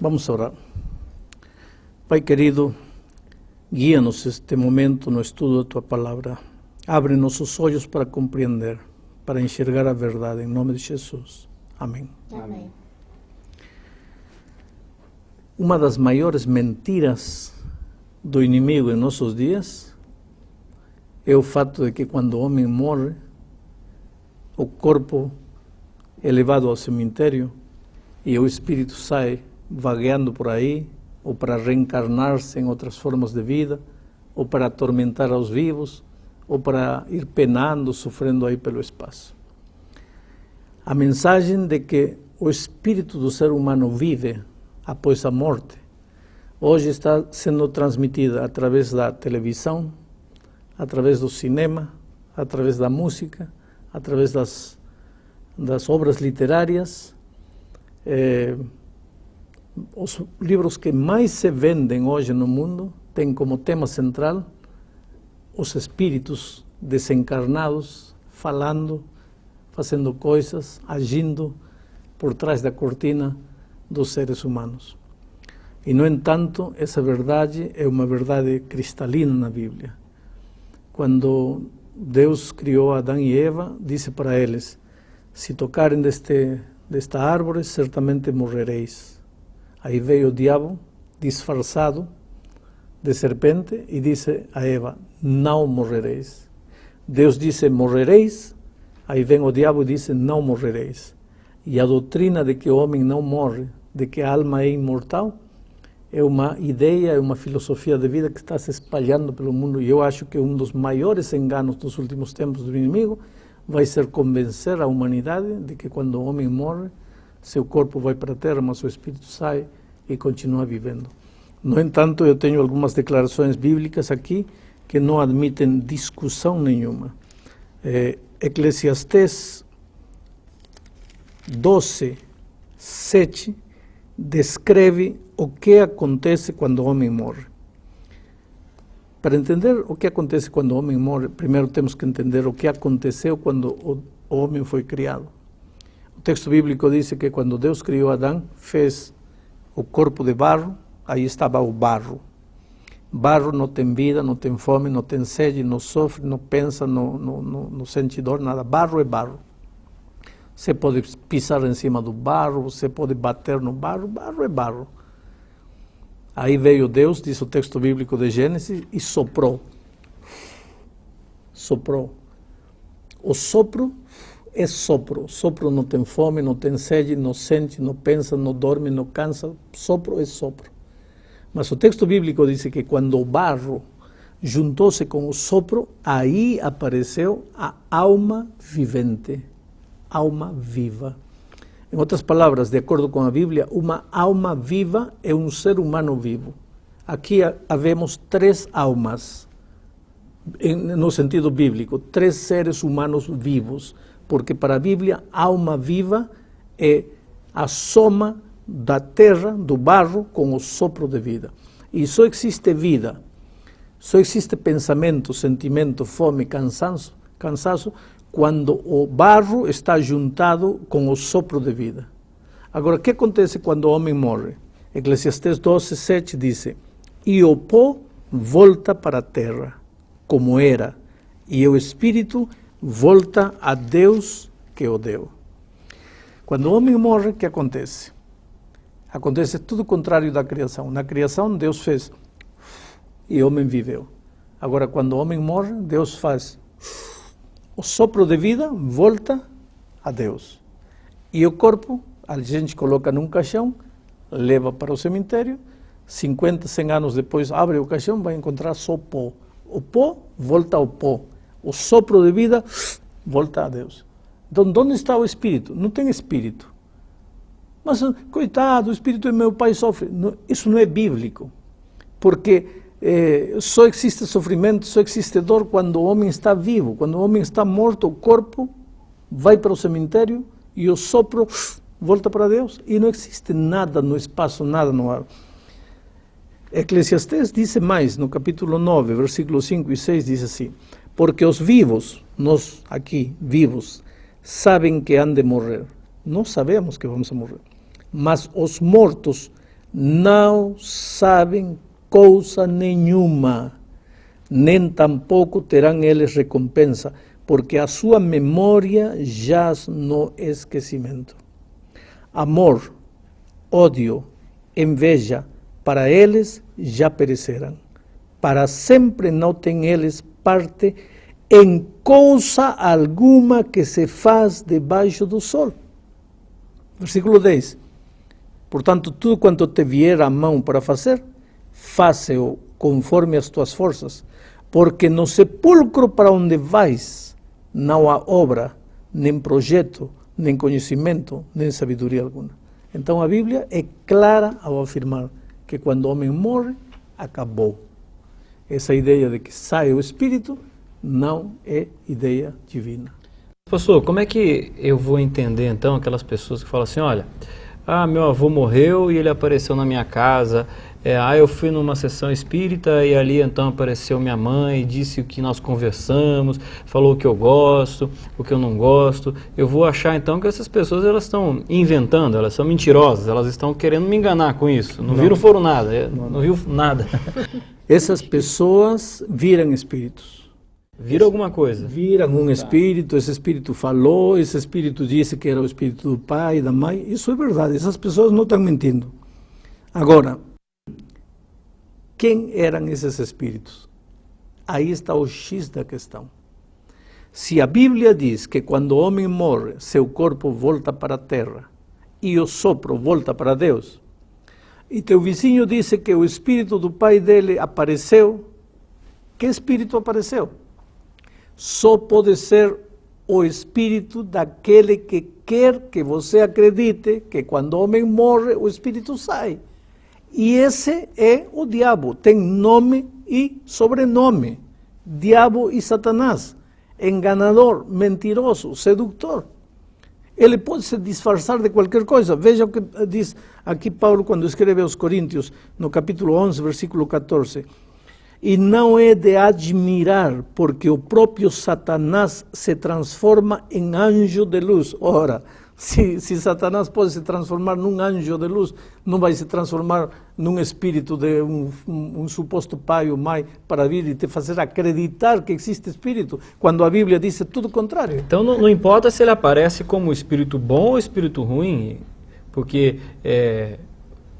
Vamos a orar. Pai querido, guía-nos este momento no estudo de Tua Palavra. Abre nossos olhos para compreender, para enxergar a verdade, em nome de Jesus. Amém. Amém. Uma das maiores mentiras do inimigo em nossos dias é o fato de que quando o homem morre, o corpo é levado ao cemitério e o espírito sai vagueando por aí, ou para reencarnar-se em outras formas de vida, ou para atormentar aos vivos, ou para ir penando, sofrendo aí pelo espaço. A mensagem de que o espírito do ser humano vive após a morte, hoje está sendo transmitida através da televisão, através do cinema, através da música, através das obras literárias. Os livros que mais se vendem hoje no mundo têm como tema central os espíritos desencarnados falando, fazendo coisas, agindo por trás da cortina dos seres humanos. E, no entanto, essa verdade é uma verdade cristalina na Bíblia. Quando Deus criou Adão e Eva, disse para eles: se tocarem desta árvore, certamente morrereis. Aí veio o diabo, disfarçado de serpente, e disse a Eva: não morrereis. Deus disse: morrereis. Aí vem o diabo e disse: não morrereis. E a doutrina de que o homem não morre, de que a alma é imortal, é uma ideia, é uma filosofia de vida que está se espalhando pelo mundo. E eu acho que um dos maiores enganos dos últimos tempos do inimigo vai ser convencer a humanidade de que quando o homem morre, seu corpo vai para a terra, mas o espírito sai e continua vivendo. No entanto, eu tenho algumas declarações bíblicas aqui que não admitem discussão nenhuma. Eclesiastés 12:7 descreve o que acontece quando o homem morre. Para entender o que acontece quando o homem morre, primeiro temos que entender o que aconteceu quando o homem foi criado. O texto bíblico diz que quando Deus criou Adão, fez o corpo de barro, aí estava o barro. Barro não tem vida, não tem fome, não tem sede, não sofre, não pensa, não sente dor, nada. Barro é barro. Você pode pisar em cima do barro, você pode bater no barro, barro é barro. Aí veio Deus, diz o texto bíblico de Gênesis, e soprou. Soprou. O sopro é sopro. Sopro não tem fome, não tem sede, não sente, não pensa, não dorme, não cansa. Sopro é sopro. Mas o texto bíblico diz que quando o barro juntou-se com o sopro, aí apareceu a alma vivente, alma viva. Em outras palavras, de acordo com a Bíblia, uma alma viva é um ser humano vivo. Aqui havemos três almas, no sentido bíblico, três seres humanos vivos, porque para a Bíblia, alma viva é a soma da terra, do barro, com o sopro de vida. E só existe vida, só existe pensamento, sentimento, fome, cansaço, quando o barro está juntado com o sopro de vida. Agora, o que acontece quando o homem morre? Eclesiastés 12:7 diz: e o pó volta para a terra, como era, e o espírito volta a Deus que o deu. Quando o homem morre, o que acontece? Acontece tudo o contrário da criação. Na criação, Deus fez e o homem viveu. Agora, quando o homem morre, Deus faz o sopro de vida, volta a Deus. E o corpo, a gente coloca num caixão, leva para o cemitério, 50, 100 anos depois, abre o caixão, vai encontrar só pó. O pó volta ao pó. O sopro de vida volta a Deus. Então, onde está o espírito? Não tem espírito. Mas, coitado, o espírito de meu pai sofre. Não, isso não é bíblico. Porque só existe sofrimento, só existe dor quando o homem está vivo. Quando o homem está morto, o corpo vai para o cemitério e o sopro volta para Deus. E não existe nada no espaço, nada no ar. Eclesiastés diz mais, no capítulo 9, versículos 5 e 6, diz assim: porque os vivos, nós aqui, vivos, sabem que han de morrer. Nós sabemos que vamos a morrer. Mas os mortos não sabem coisa nenhuma, nem tampouco terão eles recompensa, porque a sua memória jaz no esquecimento. Amor, ódio, inveja, para eles já perecerão. Para sempre não têm eles parte em coisa alguma que se faz debaixo do sol. Versículo 10. Portanto, tudo quanto te vier à mão para fazer, faze-o conforme as tuas forças, porque no sepulcro para onde vais não há obra, nem projeto, nem conhecimento, nem sabedoria alguma. Então a Bíblia é clara ao afirmar que quando o homem morre, acabou. Essa ideia de que sai o espírito não é ideia divina. Pastor, como é que eu vou entender então aquelas pessoas que falam assim, olha, meu avô morreu e ele apareceu na minha casa, eu fui numa sessão espírita e ali então apareceu minha mãe, disse o que nós conversamos, falou o que eu gosto, o que eu não gosto. Eu vou achar então que essas pessoas elas estão inventando, elas são mentirosas, elas estão querendo me enganar com isso. Não viram foram nada, não viu nada. Essas pessoas viram espíritos. Viram alguma coisa? Viram um espírito, esse espírito falou, esse espírito disse que era o espírito do pai e da mãe. Isso é verdade, essas pessoas não estão mentindo. Agora, quem eram esses espíritos? Aí está o X da questão. Se a Bíblia diz que quando o homem morre, seu corpo volta para a terra e o sopro volta para Deus, e teu vizinho disse que o espírito do pai dele apareceu, que espírito apareceu? Só pode ser o espírito daquele que quer que você acredite que quando o homem morre, o espírito sai. E esse é o diabo, tem nome e sobrenome. Diabo e Satanás, enganador, mentiroso, sedutor. Ele pode se disfarçar de qualquer coisa. Veja o que diz aqui Paulo quando escreve aos Coríntios, no capítulo 11, versículo 14. E não é de admirar, porque o próprio Satanás se transforma em anjo de luz. Ora, se Satanás pode se transformar num anjo de luz, não vai se transformar num espírito de um suposto pai ou mãe para vir e te fazer acreditar que existe espírito, quando a Bíblia diz tudo o contrário. Então não importa se ele aparece como espírito bom ou espírito ruim, porque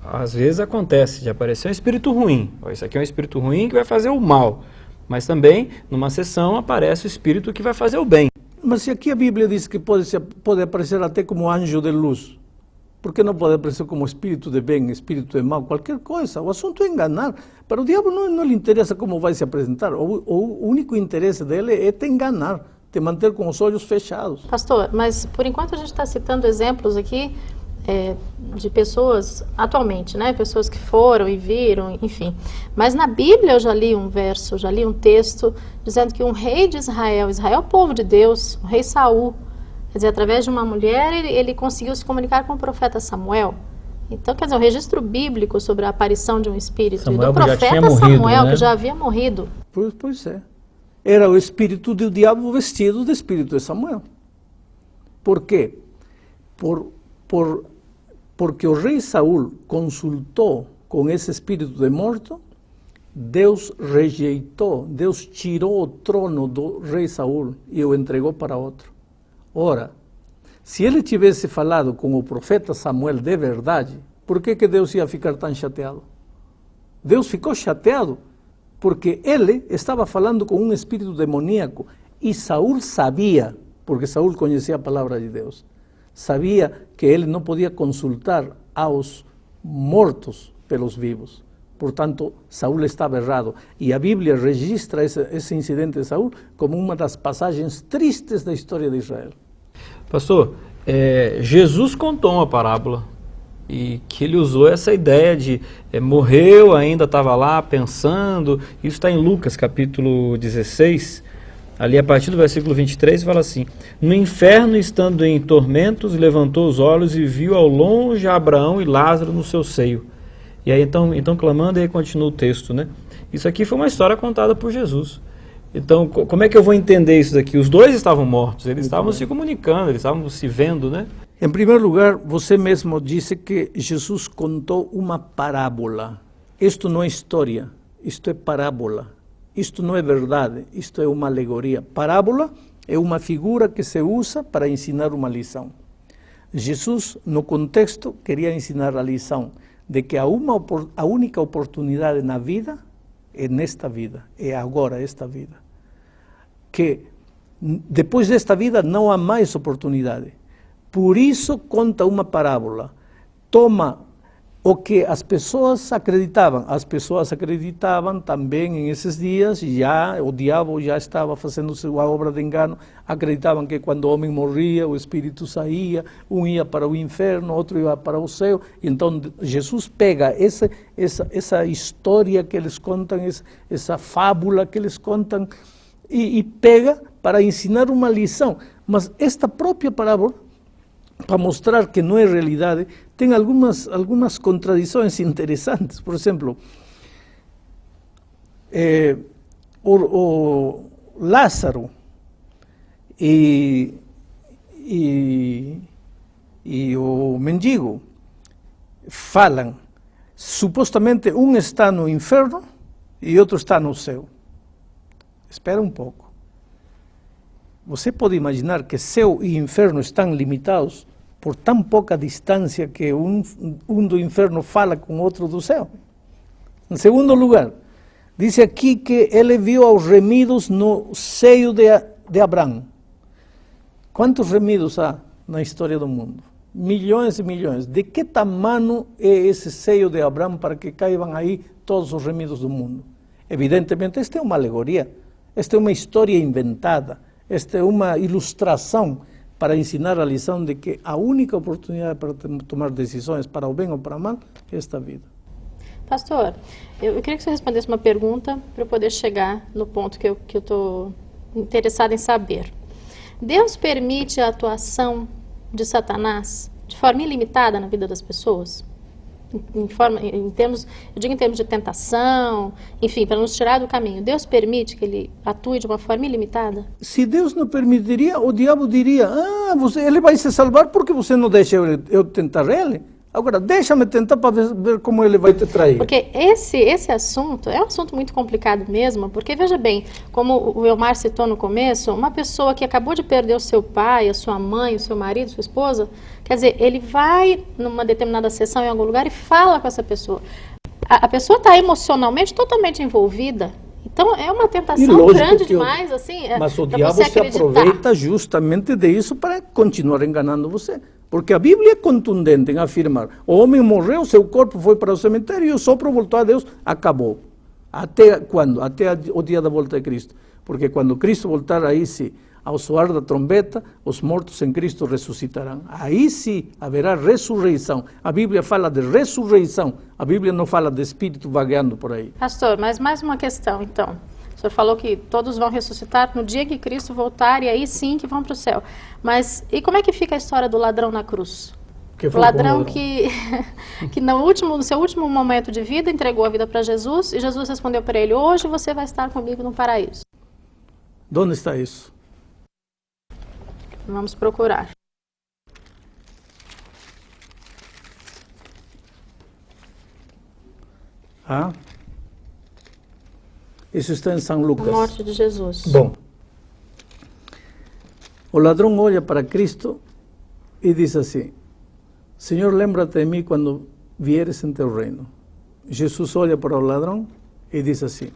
às vezes acontece de aparecer um espírito ruim. Isso aqui é um espírito ruim que vai fazer o mal, mas também numa sessão aparece o espírito que vai fazer o bem. Mas se aqui a Bíblia diz que pode aparecer até como anjo de luz, por que não pode aparecer como espírito de bem, espírito de mal, qualquer coisa? O assunto é enganar. Para o diabo não lhe interessa como vai se apresentar. O único interesse dele é te enganar, te manter com os olhos fechados. Pastor, mas por enquanto a gente está citando exemplos aqui de pessoas atualmente, né? Pessoas que foram e viram, enfim. Mas na Bíblia eu já li um verso, já li um texto dizendo que um rei de Israel, Israel é o povo de Deus, o rei Saul, quer dizer, através de uma mulher ele conseguiu se comunicar com o profeta Samuel. Então, quer dizer, o registro bíblico sobre a aparição de um espírito Samuel, e do profeta morrido, Samuel, né? que já havia morrido. Pois é. Era o espírito do diabo vestido de espírito de Samuel. Por quê? Porque o rei Saul consultou com esse espírito de morto, Deus rejeitou, Deus tirou o trono do rei Saul e o entregou para outro. Ora, se ele tivesse falado com o profeta Samuel de verdade, por que Deus ia ficar tão chateado? Deus ficou chateado porque ele estava falando com um espírito demoníaco e Saul sabia, porque Saul conhecia a palavra de Deus, sabia que ele não podia consultar aos mortos pelos vivos. Portanto, Saul estava errado. E a Bíblia registra esse incidente de Saul como uma das passagens tristes da história de Israel. Pastor, Jesus contou uma parábola e que ele usou essa ideia de morreu, ainda estava lá pensando. Isso está em Lucas capítulo 16, ali a partir do versículo 23, fala assim: no inferno, estando em tormentos, levantou os olhos e viu ao longe Abraão e Lázaro no seu seio. E aí então clamando, e aí continua o texto, né? Isso aqui foi uma história contada por Jesus. Então, como é que eu vou entender isso daqui? Os dois estavam mortos, eles estavam se comunicando, eles estavam se vendo, né? Em primeiro lugar, você mesmo disse que Jesus contou uma parábola. Isto não é história, isto é parábola. Isto não é verdade, isto é uma alegoria. Parábola é uma figura que se usa para ensinar uma lição. Jesus, no contexto, queria ensinar a lição de que a única oportunidade na vida é nesta vida, é agora esta vida. Que depois desta vida não há mais oportunidade. Por isso conta uma parábola. Toma o que as pessoas acreditavam também em esses dias, o diabo já estava fazendo sua obra de engano, acreditavam que quando o homem morria, o espírito saía, um ia para o inferno, outro ia para o céu. Então Jesus pega essa história que eles contam, essa fábula que eles contam, e pega para ensinar uma lição. Mas esta própria parábola, para mostrar que não é realidade, tem algumas contradições interessantes. Por exemplo, o Lázaro e o mendigo falam, supostamente um está no inferno e outro está no céu. Espera um pouco. Você pode imaginar que céu e inferno estão limitados por tão pouca distância que um do inferno fala com outro do céu? Em segundo lugar, diz aqui que ele viu aos remidos no seio de Abraão. Quantos remidos há na história do mundo? Milhões e milhões. De que tamanho é esse seio de Abraão para que caibam aí todos os remidos do mundo? Evidentemente, esta é uma alegoria, esta é uma história inventada, esta é uma ilustração para ensinar a lição de que a única oportunidade para tomar decisões para o bem ou para o mal é esta vida. Pastor, eu queria que você respondesse uma pergunta para eu poder chegar no ponto que eu estou interessada em saber. Deus permite a atuação de Satanás de forma ilimitada na vida das pessoas? Em termos de tentação, enfim, para nos tirar do caminho. Deus permite que ele atue de uma forma ilimitada? Se Deus não permitiria, o diabo diria, ele vai se salvar porque você não deixa eu tentar ele. Agora, deixa-me tentar para ver como ele vai te trair. Porque esse assunto é um assunto muito complicado mesmo, porque veja bem, como o Elmar citou no começo, uma pessoa que acabou de perder o seu pai, a sua mãe, o seu marido, sua esposa, quer dizer, ele vai numa determinada sessão em algum lugar e fala com essa pessoa. A pessoa está emocionalmente totalmente envolvida. Então é uma tentação grande demais, assim. Mas o diabo se aproveita justamente disso para continuar enganando você. Porque a Bíblia é contundente em afirmar: o homem morreu, seu corpo foi para o cemitério e o sopro voltou a Deus, acabou. Até quando? Até o dia da volta de Cristo. Porque quando Cristo voltar, aí sim, ao soar da trombeta, os mortos em Cristo ressuscitarão. Aí sim haverá ressurreição. A Bíblia fala de ressurreição. A Bíblia não fala de espírito vagueando por aí. Pastor, mas mais uma questão, então. O senhor falou que todos vão ressuscitar no dia que Cristo voltar e aí sim que vão para o céu. Mas e como é que fica a história do ladrão na cruz? O ladrão que no seu último momento de vida entregou a vida para Jesus e Jesus respondeu para ele: hoje você vai estar comigo no paraíso. De onde está isso? Vamos procurar. Isso está em São Lucas. A morte de Jesus. Bom, o ladrão olha para Cristo e diz assim: Senhor, lembra-te de mim quando vieres em teu reino. Jesus olha para o ladrão e diz assim,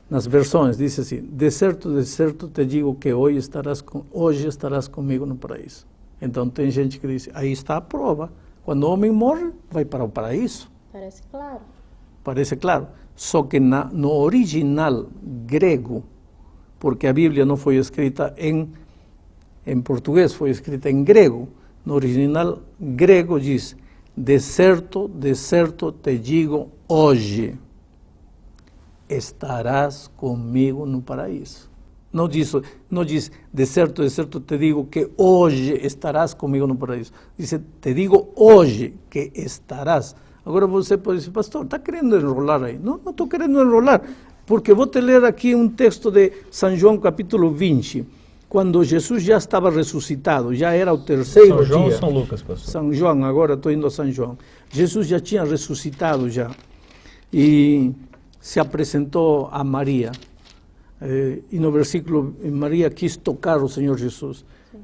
nas versões, diz assim: de certo te digo que hoje estarás comigo no paraíso. Então tem gente que diz: aí está a prova. Quando o homem morre, vai para o paraíso. Parece claro. Parece claro. Só que no original grego, porque a Bíblia não foi escrita em português, foi escrita em grego. No original grego diz: de certo te digo hoje, estarás comigo no paraíso. Não diz, de certo te digo que hoje estarás comigo no paraíso. Diz, te digo hoje que estarás. Agora você pode dizer: pastor, está querendo enrolar aí? Não estou querendo enrolar, porque vou te ler aqui um texto de São João capítulo 20. quando Jesus já estava ressuscitado, já era o terceiro São João dia. ou São Lucas, pastor? São João, agora estou indo a São João. Jesus já tinha ressuscitado já. E se apresentou a Maria. E no versículo, Maria quis tocar o Senhor Jesus.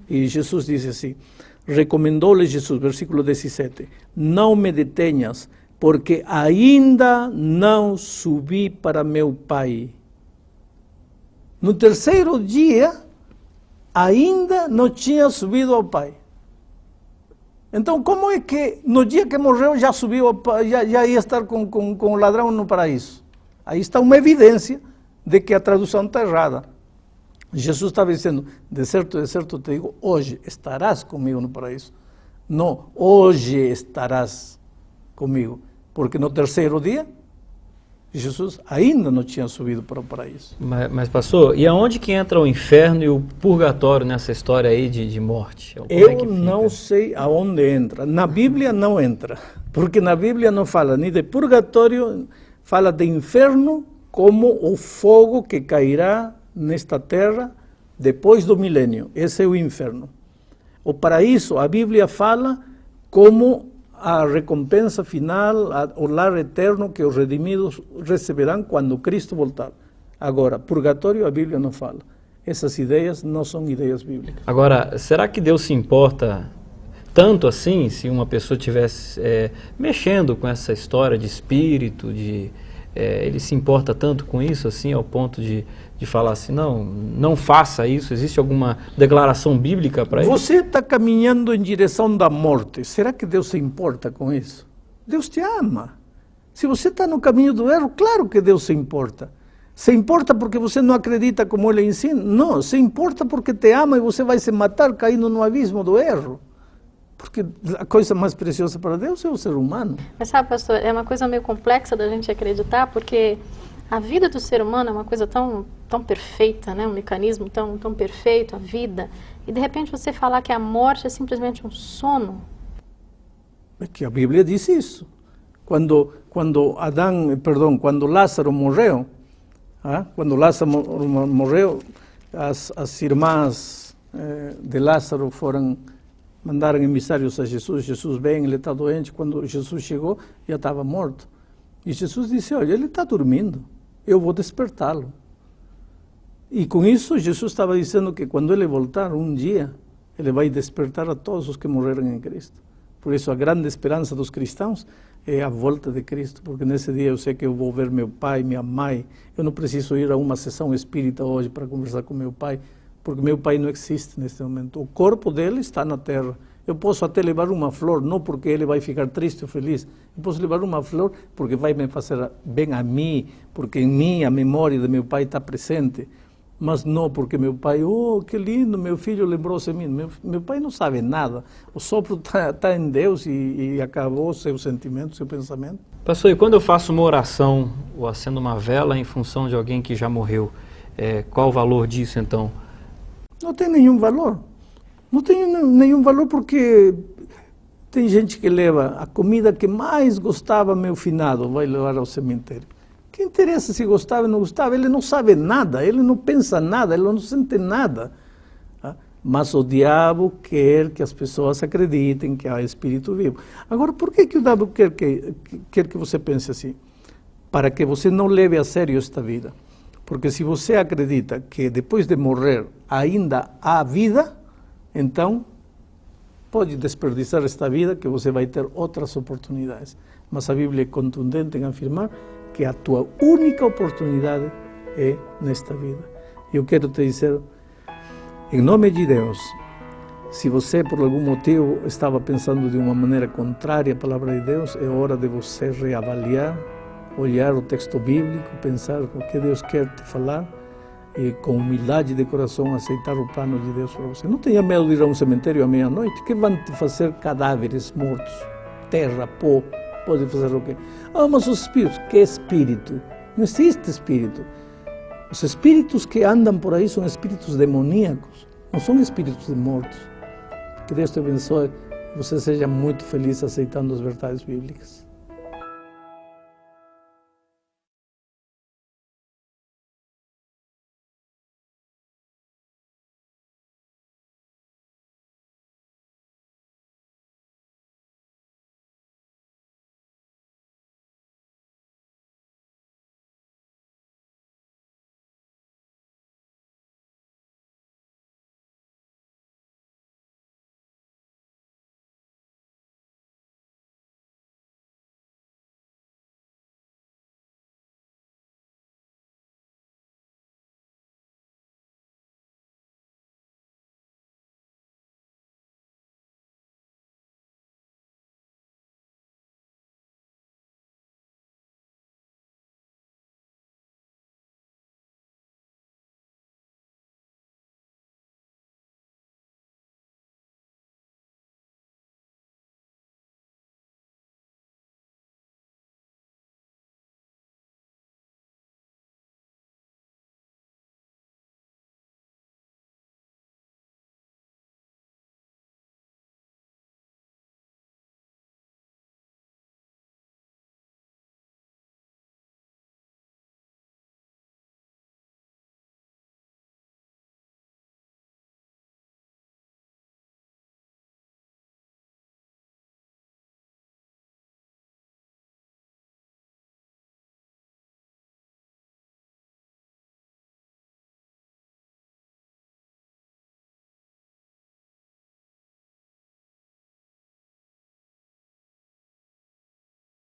E Jesus disse assim, recomendou-lhe Jesus, versículo 17, não me detenhas, porque ainda não subi para meu Pai. No terceiro dia, ainda não tinha subido ao Pai. Então, como é que no dia que morreu já subiu, já ia estar com o ladrão no paraíso? Aí está uma evidência de que a tradução está errada. Jesus estava dizendo, de certo te digo, hoje estarás comigo no paraíso. Não, hoje estarás comigo. Porque no terceiro dia, Jesus ainda não tinha subido para o paraíso. Mas pastor, e aonde que entra o inferno e o purgatório nessa história aí de morte? Como é que Eu fica? não sei aonde entra. Na Bíblia não entra. Porque na Bíblia não fala nem de purgatório, fala de inferno como o fogo que cairá nesta terra depois do milênio. Esse é o inferno. O paraíso, a Bíblia fala como a recompensa final, o lar eterno que os redimidos receberão quando Cristo voltar. Agora, purgatório a Bíblia não fala. Essas ideias não são ideias bíblicas. Agora, será que Deus se importa tanto assim, se uma pessoa estivesse mexendo com essa história de espírito, ele se importa tanto com isso, assim, ao ponto de falar assim, não faça isso? Existe alguma declaração bíblica para isso? Você está caminhando em direção da morte. Será que Deus se importa com isso? Deus te ama. Se você está no caminho do erro, claro que Deus se importa. Se importa porque você não acredita como Ele ensina? Não, se importa porque te ama e você vai se matar caindo no abismo do erro. Porque a coisa mais preciosa para Deus é o ser humano. Mas sabe, pastor, é uma coisa meio complexa da gente acreditar, porque a vida do ser humano é uma coisa tão perfeita, né? Um mecanismo tão perfeito, a vida. E de repente você falar que a morte é simplesmente um sono. É que a Bíblia diz isso. Quando Lázaro morreu, as irmãs de Lázaro mandaram emissários a Jesus. Jesus vem, ele está doente. Quando Jesus chegou, já estava morto. E Jesus disse, olha, ele está dormindo, eu vou despertá-lo. E com isso, Jesus estava dizendo que quando ele voltar um dia, ele vai despertar a todos os que morreram em Cristo. Por isso, a grande esperança dos cristãos é a volta de Cristo, porque nesse dia eu sei que eu vou ver meu pai, minha mãe. Eu não preciso ir a uma sessão espírita hoje para conversar com meu pai, porque meu pai não existe neste momento. O corpo dele está na terra. Eu posso até levar uma flor, não porque ele vai ficar triste ou feliz. Eu posso levar uma flor porque vai me fazer bem a mim, porque em mim a memória de meu pai está presente. Mas não porque meu pai, oh, que lindo, meu filho lembrou-se de mim. Meu pai não sabe nada. O sopro está em Deus e acabou seu sentimento, seu pensamento. Pastor, e quando eu faço uma oração ou acendo uma vela em função de alguém que já morreu, qual o valor disso então? Não tem nenhum valor. Não tem nenhum valor porque tem gente que leva a comida que mais gostava meu finado, vai levar ao cemitério. Que interessa se gostava ou não gostava? Ele não sabe nada, ele não pensa nada, ele não sente nada. Mas o diabo quer que as pessoas acreditem que há espírito vivo. Agora, por que o diabo quer que você pense assim? Para que você não leve a sério esta vida. Porque se você acredita que depois de morrer ainda há vida, então pode desperdiçar esta vida que você vai ter outras oportunidades. Mas a Bíblia é contundente em afirmar que a tua única oportunidade é nesta vida. Eu quero te dizer, em nome de Deus, se você por algum motivo estava pensando de uma maneira contrária à palavra de Deus, é hora de você reavaliar, olhar o texto bíblico, pensar o que Deus quer te falar e com humildade de coração aceitar o plano de Deus para você. Não tenha medo de ir a um cemitério à meia-noite, que vão te fazer cadáveres mortos, terra, pó. Pode fazer o quê? Mas os espíritos, que espírito? Não existe espírito. Os espíritos que andam por aí são espíritos demoníacos, não são espíritos de mortos. Que Deus te abençoe e você seja muito feliz aceitando as verdades bíblicas.